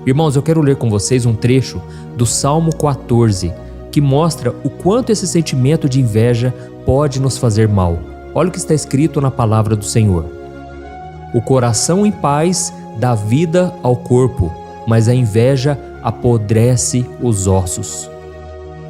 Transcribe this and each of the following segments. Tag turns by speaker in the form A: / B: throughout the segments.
A: Irmãos, eu quero ler com vocês um trecho do Salmo 14, que mostra o quanto esse sentimento de inveja pode nos fazer mal. Olha o que está escrito na palavra do Senhor. O coração em paz dá vida ao corpo, mas a inveja apodrece os ossos.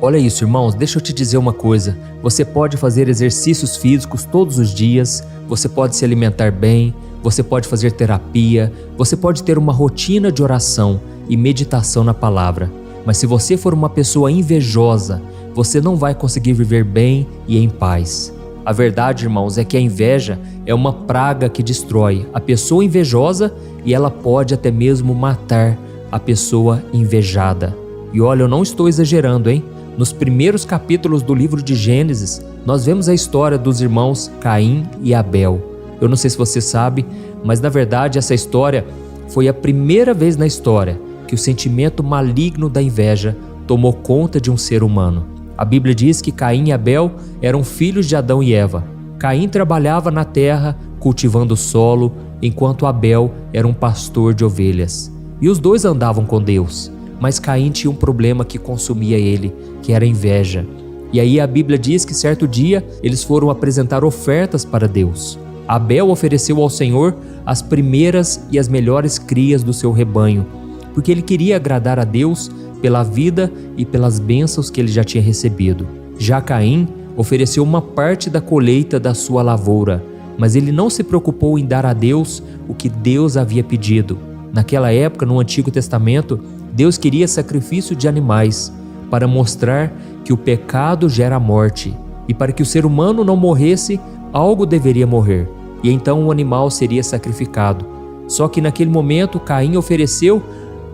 A: Olha isso, irmãos, deixa eu te dizer uma coisa. Você pode fazer exercícios físicos todos os dias, você pode se alimentar bem, você pode fazer terapia, você pode ter uma rotina de oração e meditação na palavra. Mas se você for uma pessoa invejosa, você não vai conseguir viver bem e em paz. A verdade, irmãos, é que a inveja é uma praga que destrói a pessoa invejosa e ela pode até mesmo matar a pessoa invejada. E olha, eu não estou exagerando, hein? Nos primeiros capítulos do livro de Gênesis, nós vemos a história dos irmãos Caim e Abel. Eu não sei se você sabe, mas na verdade essa história foi a primeira vez na história que o sentimento maligno da inveja tomou conta de um ser humano. A Bíblia diz que Caim e Abel eram filhos de Adão e Eva. Caim trabalhava na terra, cultivando o solo, enquanto Abel era um pastor de ovelhas. E os dois andavam com Deus, mas Caim tinha um problema que consumia ele, que era a inveja. E aí a Bíblia diz que certo dia eles foram apresentar ofertas para Deus. Abel ofereceu ao Senhor as primeiras e as melhores crias do seu rebanho, porque ele queria agradar a Deus pela vida e pelas bênçãos que ele já tinha recebido. Já Caim ofereceu uma parte da colheita da sua lavoura, mas ele não se preocupou em dar a Deus o que Deus havia pedido. Naquela época, no Antigo Testamento, Deus queria sacrifício de animais para mostrar que o pecado gera morte, e para que o ser humano não morresse, algo deveria morrer, e então o animal seria sacrificado. Só que naquele momento Caim ofereceu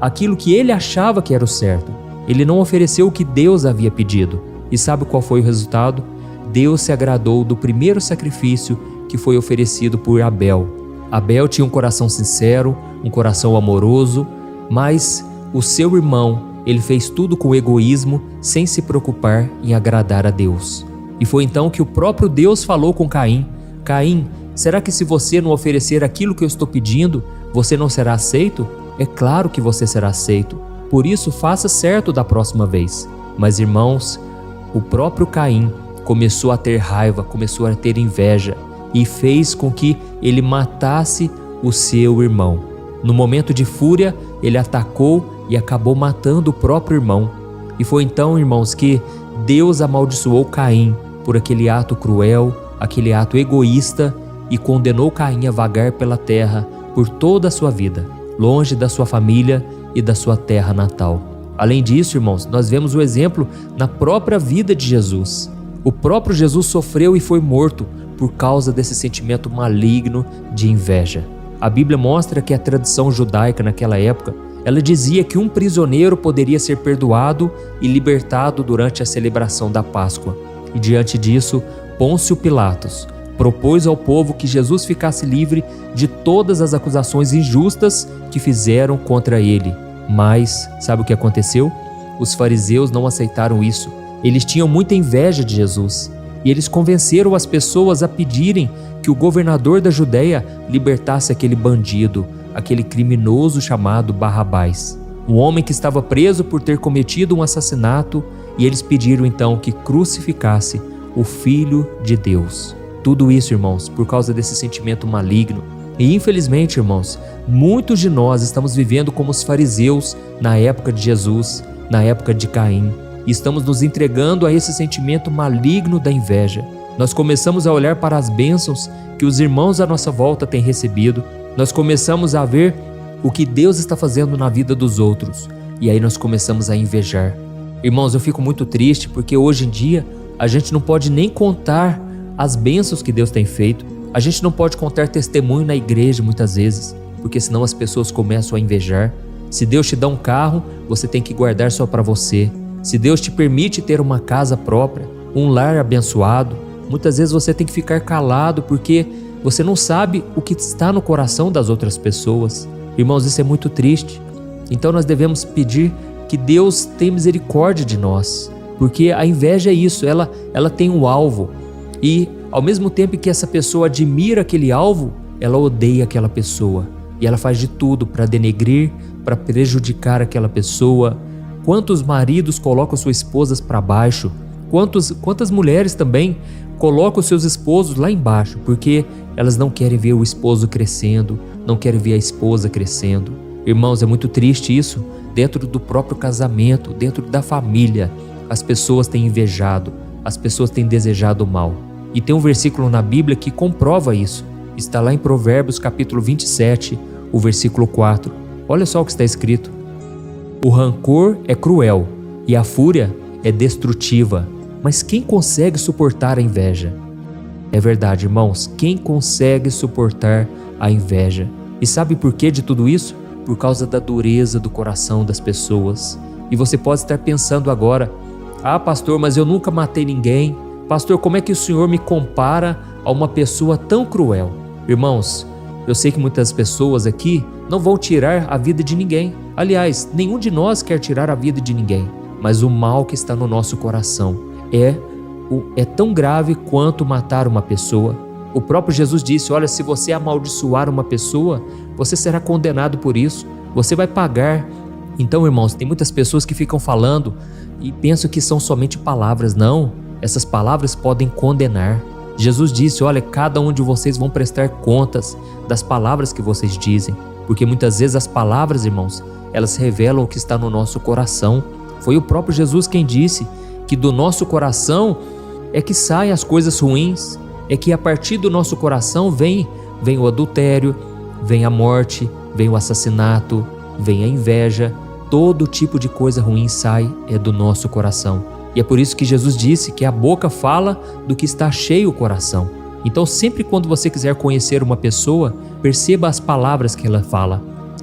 A: aquilo que ele achava que era o certo. Ele não ofereceu o que Deus havia pedido. E sabe qual foi o resultado? Deus se agradou do primeiro sacrifício que foi oferecido por Abel. Abel tinha um coração sincero, um coração amoroso, mas o seu irmão, ele fez tudo com egoísmo, sem se preocupar em agradar a Deus. E foi então que o próprio Deus falou com Caim: Caim, será que se você não oferecer aquilo que eu estou pedindo, você não será aceito? É claro que você será aceito, por isso faça certo da próxima vez. Mas irmãos, o próprio Caim começou a ter raiva, começou a ter inveja e fez com que ele matasse o seu irmão. No momento de fúria, ele atacou e acabou matando o próprio irmão. E foi então, irmãos, que Deus amaldiçoou Caim por aquele ato cruel, aquele ato egoísta, e condenou Caim a vagar pela terra por toda a sua vida, longe da sua família e da sua terra natal. Além disso, irmãos, nós vemos o exemplo na própria vida de Jesus. O próprio Jesus sofreu e foi morto por causa desse sentimento maligno de inveja. A Bíblia mostra que a tradição judaica naquela época, ela dizia que um prisioneiro poderia ser perdoado e libertado durante a celebração da Páscoa. E diante disso, Pôncio Pilatos propôs ao povo que Jesus ficasse livre de todas as acusações injustas que fizeram contra ele. Mas, sabe o que aconteceu? Os fariseus não aceitaram isso. Eles tinham muita inveja de Jesus. E eles convenceram as pessoas a pedirem que o governador da Judéia libertasse aquele bandido, aquele criminoso chamado Barrabás, um homem que estava preso por ter cometido um assassinato, e eles pediram então que crucificasse o Filho de Deus. Tudo isso, irmãos, por causa desse sentimento maligno. E infelizmente, irmãos, muitos de nós estamos vivendo como os fariseus na época de Jesus, na época de Caim, e estamos nos entregando a esse sentimento maligno da inveja. Nós começamos a olhar para as bênçãos que os irmãos à nossa volta têm recebido, nós começamos a ver o que Deus está fazendo na vida dos outros, e aí nós começamos a invejar. Irmãos, eu fico muito triste porque hoje em dia a gente não pode nem contar as bênçãos que Deus tem feito. A gente não pode contar testemunho na igreja muitas vezes, porque senão as pessoas começam a invejar. Se Deus te dá um carro, você tem que guardar só para você. Se Deus te permite ter uma casa própria, um lar abençoado, muitas vezes você tem que ficar calado porque você não sabe o que está no coração das outras pessoas. Irmãos, isso é muito triste. Então nós devemos pedir que Deus tenha misericórdia de nós, porque a inveja é isso, ela tem um alvo, e ao mesmo tempo que essa pessoa admira aquele alvo, ela odeia aquela pessoa, e ela faz de tudo para denegrir, para prejudicar aquela pessoa. Quantos maridos colocam suas esposas para baixo? Quantas mulheres também colocam seus esposos lá embaixo, porque elas não querem ver o esposo crescendo, não querem ver a esposa crescendo. Irmãos, é muito triste isso. Dentro do próprio casamento, dentro da família, as pessoas têm invejado, as pessoas têm desejado o mal. E tem um versículo na Bíblia que comprova isso. Está lá em Provérbios capítulo 27, o versículo 4. Olha só o que está escrito: o rancor é cruel e a fúria é destrutiva, mas quem consegue suportar a inveja? É verdade, irmãos, quem consegue suportar a inveja? E sabe por que de tudo isso? Por causa da dureza do coração das pessoas. E você pode estar pensando agora: ah, pastor, mas eu nunca matei ninguém. Pastor, como é que o senhor me compara a uma pessoa tão cruel? Irmãos, eu sei que muitas pessoas aqui não vão tirar a vida de ninguém. Aliás, nenhum de nós quer tirar a vida de ninguém. Mas o mal que está no nosso coração é tão grave quanto matar uma pessoa. O próprio Jesus disse: olha, se você amaldiçoar uma pessoa, você será condenado por isso, você vai pagar. Então, irmãos, tem muitas pessoas que ficam falando e pensam que são somente palavras. Não, essas palavras podem condenar. Jesus disse: olha, cada um de vocês vão prestar contas das palavras que vocês dizem, porque muitas vezes as palavras, irmãos, elas revelam o que está no nosso coração. Foi o próprio Jesus quem disse que do nosso coração é que saem as coisas ruins, é que a partir do nosso coração vem o adultério, vem a morte, vem o assassinato, vem a inveja. Todo tipo de coisa ruim sai do nosso coração. E é por isso que Jesus disse que a boca fala do que está cheio o coração. Então, sempre quando você quiser conhecer uma pessoa, perceba as palavras que ela fala.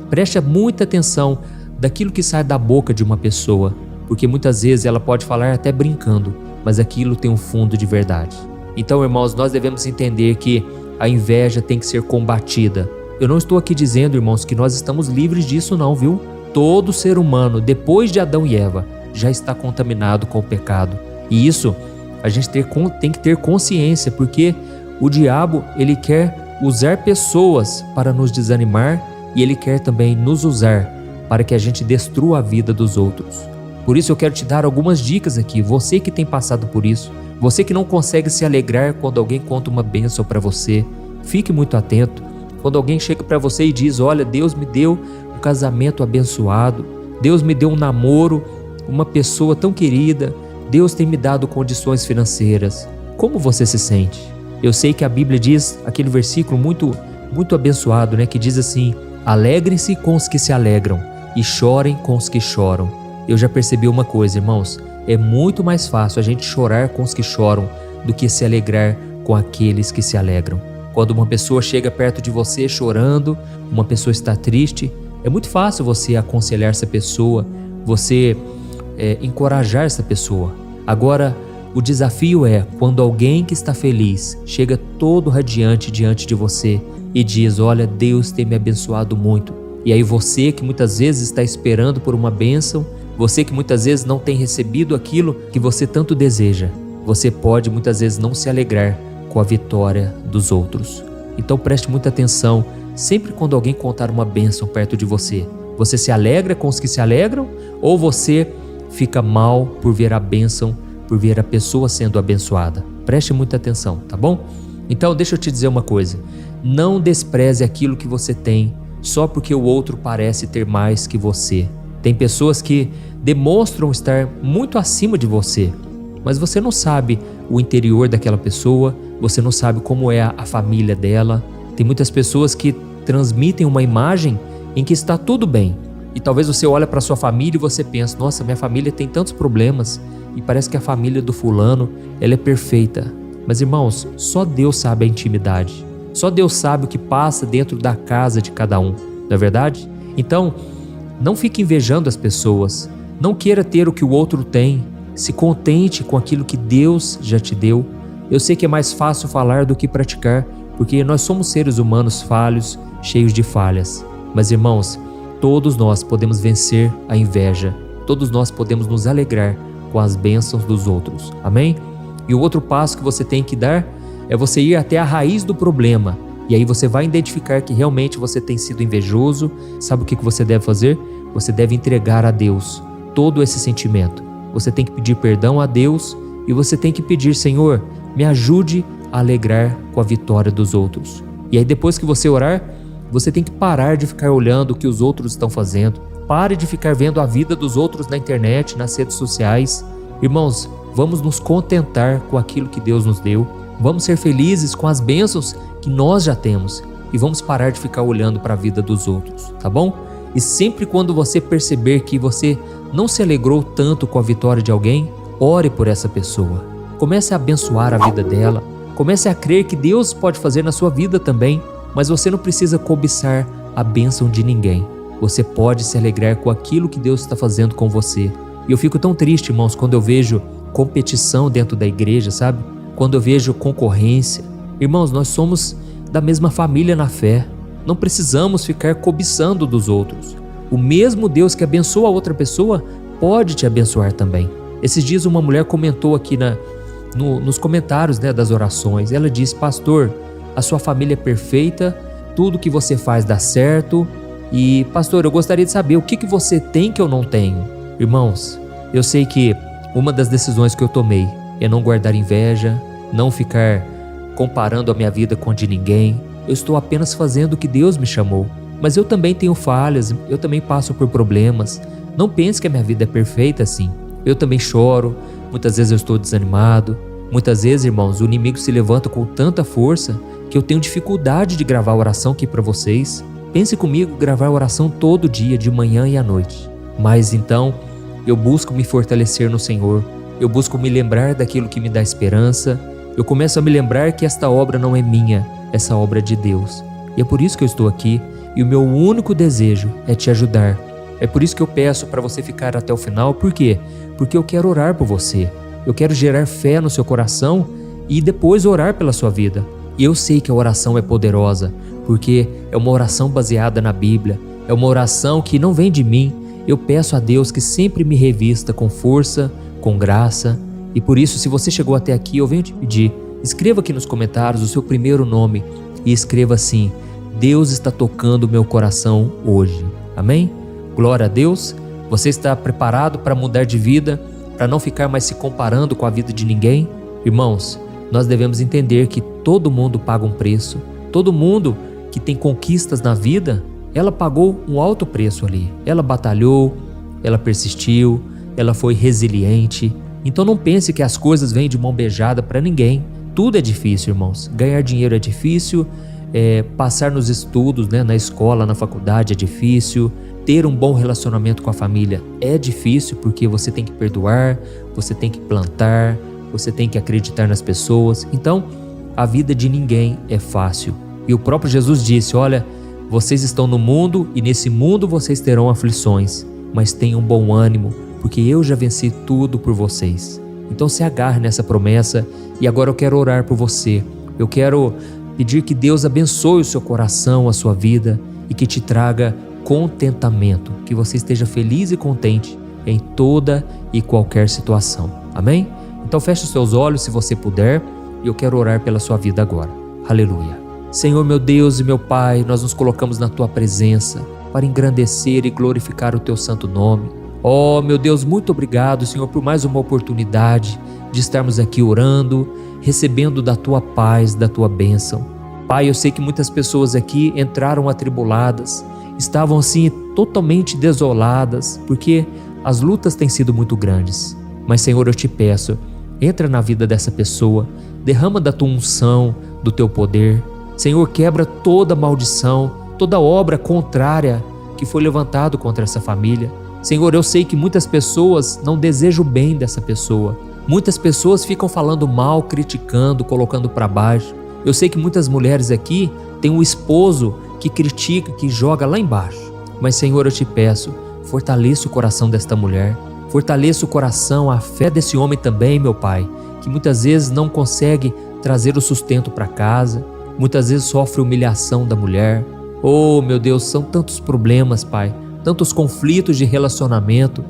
A: Preste muita atenção daquilo que sai da boca de uma pessoa, porque muitas vezes ela pode falar até brincando, mas aquilo tem um fundo de verdade. Então, irmãos, nós devemos entender que a inveja tem que ser combatida. Eu não estou aqui dizendo, irmãos, que nós estamos livres disso não, viu? Todo ser humano, depois de Adão e Eva, já está contaminado com o pecado. E isso a gente tem que ter consciência, porque o diabo, ele quer usar pessoas para nos desanimar e ele quer também nos usar para que a gente destrua a vida dos outros. Por isso eu quero te dar algumas dicas aqui, você que tem passado por isso, você que não consegue se alegrar quando alguém conta uma bênção para você, fique muito atento. Quando alguém chega para você e diz: olha, Deus me deu um casamento abençoado, Deus me deu um namoro, uma pessoa tão querida, Deus tem me dado condições financeiras. Como você se sente? Eu sei que a Bíblia diz aquele versículo muito abençoado, né? Que diz assim: alegrem-se com os que se alegram e chorem com os que choram. Eu já percebi uma coisa, irmãos, é muito mais fácil a gente chorar com os que choram do que se alegrar com aqueles que se alegram. Quando uma pessoa chega perto de você chorando, uma pessoa está triste, é muito fácil você aconselhar essa pessoa, você encorajar essa pessoa. Agora, o desafio é quando alguém que está feliz chega todo radiante diante de você e diz: olha, Deus tem me abençoado muito. E aí você que muitas vezes está esperando por uma bênção, você que muitas vezes não tem recebido aquilo que você tanto deseja, você pode muitas vezes não se alegrar com a vitória dos outros. Então preste muita atenção, sempre quando alguém contar uma bênção perto de você, você se alegra com os que se alegram ou você fica mal por ver a bênção, por ver a pessoa sendo abençoada? Preste muita atenção, tá bom? Então deixa eu te dizer uma coisa, não despreze aquilo que você tem só porque o outro parece ter mais que você. Tem pessoas que demonstram estar muito acima de você, mas você não sabe o interior daquela pessoa, você não sabe como é a família dela. Tem muitas pessoas que transmitem uma imagem em que está tudo bem. E talvez você olhe para sua família e você pensa: nossa, minha família tem tantos problemas e parece que a família do fulano, ela é perfeita. Mas irmãos, só Deus sabe a intimidade. Só Deus sabe o que passa dentro da casa de cada um, não é verdade? Então, não fique invejando as pessoas. Não queira ter o que o outro tem. Se contente com aquilo que Deus já te deu. Eu sei que é mais fácil falar do que praticar, porque nós somos seres humanos falhos, cheios de falhas. Mas irmãos, todos nós podemos vencer a inveja. Todos nós podemos nos alegrar com as bênçãos dos outros. Amém? E o outro passo que você tem que dar é você ir até a raiz do problema E aí você vai identificar que realmente você tem sido invejoso. Sabe o que você deve fazer? Você deve entregar a Deus todo esse sentimento. Você tem que pedir perdão a Deus e você tem que pedir: Senhor, me ajude a alegrar com a vitória dos outros. E aí depois que você orar, você tem que parar de ficar olhando o que os outros estão fazendo. Pare de ficar vendo a vida dos outros na internet, nas redes sociais. Irmãos, vamos nos contentar com aquilo que Deus nos deu. Vamos ser felizes com as bênçãos que nós já temos. E vamos parar de ficar olhando para a vida dos outros, tá bom? E sempre quando você perceber que você não se alegrou tanto com a vitória de alguém, ore por essa pessoa. Comece a abençoar a vida dela. Comece a crer que Deus pode fazer na sua vida também. Mas você não precisa cobiçar a bênção de ninguém. Você pode se alegrar com aquilo que Deus está fazendo com você. E eu fico tão triste, irmãos, quando eu vejo competição dentro da igreja, sabe? Quando eu vejo concorrência. Irmãos, nós somos da mesma família na fé. Não precisamos ficar cobiçando dos outros. O mesmo Deus que abençoa a outra pessoa pode te abençoar também. Esses dias uma mulher comentou aqui nos comentários, das orações. Ela disse: pastor, a sua família é perfeita, tudo que você faz dá certo. E pastor, eu gostaria de saber o que você tem que eu não tenho. Irmãos, eu sei que uma das decisões que eu tomei é não guardar inveja, não ficar comparando a minha vida com a de ninguém. Eu estou apenas fazendo o que Deus me chamou. Mas eu também tenho falhas, eu também passo por problemas. Não pense que a minha vida é perfeita assim. Eu também choro, muitas vezes eu estou desanimado. Muitas vezes, irmãos, o inimigo se levanta com tanta força que eu tenho dificuldade de gravar oração aqui para vocês. Pense comigo, gravar oração todo dia, de manhã e à noite. Mas então, eu busco me fortalecer no Senhor. Eu busco me lembrar daquilo que me dá esperança. Eu começo a me lembrar que esta obra não é minha, essa obra é de Deus. E é por isso que eu estou aqui. E o meu único desejo é te ajudar. É por isso que eu peço para você ficar até o final. Por quê? Porque eu quero orar por você. Eu quero gerar fé no seu coração e depois orar pela sua vida. E eu sei que a oração é poderosa, porque é uma oração baseada na Bíblia. É uma oração que não vem de mim. Eu peço a Deus que sempre me revista com força, com graça. E por isso, se você chegou até aqui, eu venho te pedir, escreva aqui nos comentários o seu primeiro nome e escreva assim: Deus está tocando o meu coração hoje. Amém? Glória a Deus. Você está preparado para mudar de vida, para não ficar mais se comparando com a vida de ninguém? Irmãos, nós devemos entender que todo mundo paga um preço. Todo mundo que tem conquistas na vida, ela pagou um alto preço ali. Ela batalhou, ela persistiu, ela foi resiliente. Então não pense que as coisas vêm de mão beijada para ninguém. Tudo é difícil, irmãos. Ganhar dinheiro é difícil, passar nos estudos, na escola, na faculdade é difícil. Ter um bom relacionamento com a família é difícil, porque você tem que perdoar, você tem que plantar, você tem que acreditar nas pessoas. Então, a vida de ninguém é fácil. E o próprio Jesus disse: olha, vocês estão no mundo e nesse mundo vocês terão aflições, mas tenham bom ânimo, porque eu já venci tudo por vocês. Então se agarre nessa promessa. E agora eu quero orar por você. Eu quero pedir que Deus abençoe o seu coração, a sua vida, e que te traga contentamento, que você esteja feliz e contente em toda e qualquer situação. Amém? Então feche os seus olhos se você puder, e eu quero orar pela sua vida agora. Aleluia. Senhor, meu Deus e meu Pai, nós nos colocamos na tua presença para engrandecer e glorificar o teu santo nome. Oh, meu Deus, muito obrigado, Senhor, por mais uma oportunidade de estarmos aqui orando, recebendo da tua paz, da tua bênção. Pai, eu sei que muitas pessoas aqui entraram atribuladas, estavam assim totalmente desoladas, porque as lutas têm sido muito grandes. Mas, Senhor, eu te peço, entra na vida dessa pessoa, derrama da tua unção, do teu poder. Senhor, quebra toda maldição, toda obra contrária que foi levantado contra essa família. Senhor, eu sei que muitas pessoas não desejam o bem dessa pessoa. Muitas pessoas ficam falando mal, criticando, colocando para baixo. Eu sei que muitas mulheres aqui têm um esposo que critica, que joga lá embaixo. Mas, Senhor, eu te peço, fortaleça o coração desta mulher. Fortaleça o coração, a fé desse homem também, meu Pai, que muitas vezes não consegue trazer o sustento para casa. Muitas vezes sofre humilhação da mulher. Oh, meu Deus, são tantos problemas, Pai, tantos conflitos de relacionamento,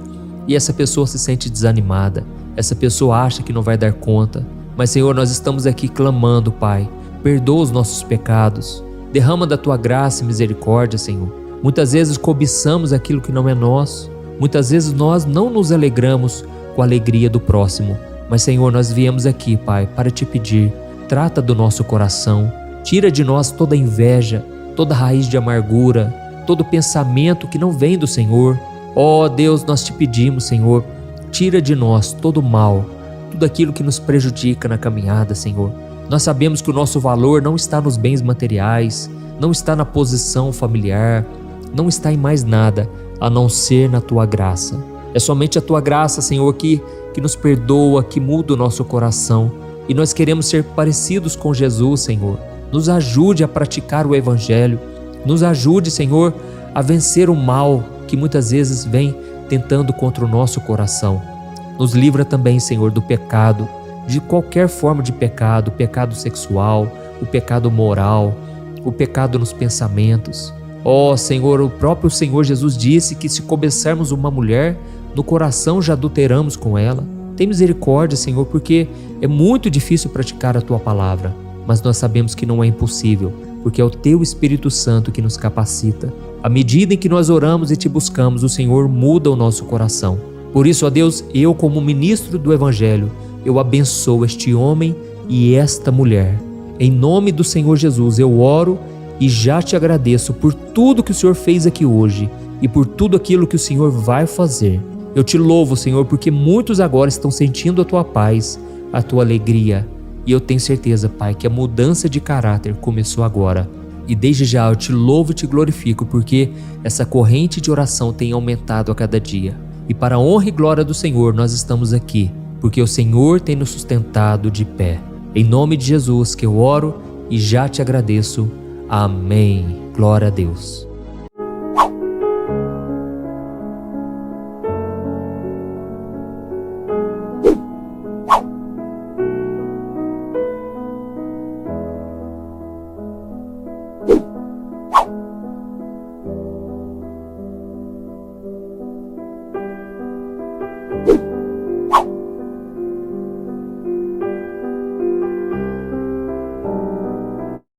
A: e essa pessoa se sente desanimada, essa pessoa acha que não vai dar conta. Mas, Senhor, nós estamos aqui clamando, Pai, perdoa os nossos pecados, Derrama da tua graça e misericórdia, Senhor. Muitas vezes cobiçamos aquilo que não é nosso. Muitas vezes nós não nos alegramos com a alegria do próximo. Mas, Senhor, nós viemos aqui, Pai, para te pedir, trata do nosso coração, tira de nós toda inveja, toda raiz de amargura, todo pensamento que não vem do Senhor. Ó Deus, nós te pedimos, Senhor, tira de nós todo o mal, tudo aquilo que nos prejudica na caminhada, Senhor. Nós sabemos que o nosso valor não está nos bens materiais, não está na posição familiar, não está em mais nada, a não ser na tua graça. É somente a tua graça, Senhor, que nos perdoa, que muda o nosso coração. E nós queremos ser parecidos com Jesus, Senhor. Nos ajude a praticar o Evangelho. Nos ajude, Senhor, a vencer o mal que muitas vezes vem tentando contra o nosso coração. Nos livra também, Senhor, do pecado, de qualquer forma de pecado, o pecado sexual, o pecado moral, o pecado nos pensamentos. Ó Senhor, o próprio Senhor Jesus disse que se cobiçarmos uma mulher, no coração já adulteramos com ela. Tem misericórdia, Senhor, porque é muito difícil praticar a tua palavra, mas nós sabemos que não é impossível, porque é o teu Espírito Santo que nos capacita. À medida em que nós oramos e te buscamos, o Senhor muda o nosso coração. Por isso, ó Deus, eu como ministro do Evangelho, eu abençoo este homem e esta mulher. Em nome do Senhor Jesus, eu oro e já te agradeço por tudo que o Senhor fez aqui hoje e por tudo aquilo que o Senhor vai fazer. Eu te louvo, Senhor, porque muitos agora estão sentindo a tua paz, a tua alegria. E eu tenho certeza, Pai, que a mudança de caráter começou agora. E desde já eu te louvo e te glorifico, porque essa corrente de oração tem aumentado a cada dia. E para a honra e glória do Senhor, nós estamos aqui, porque o Senhor tem nos sustentado de pé. Em nome de Jesus que eu oro e já te agradeço. Amém. Glória a Deus.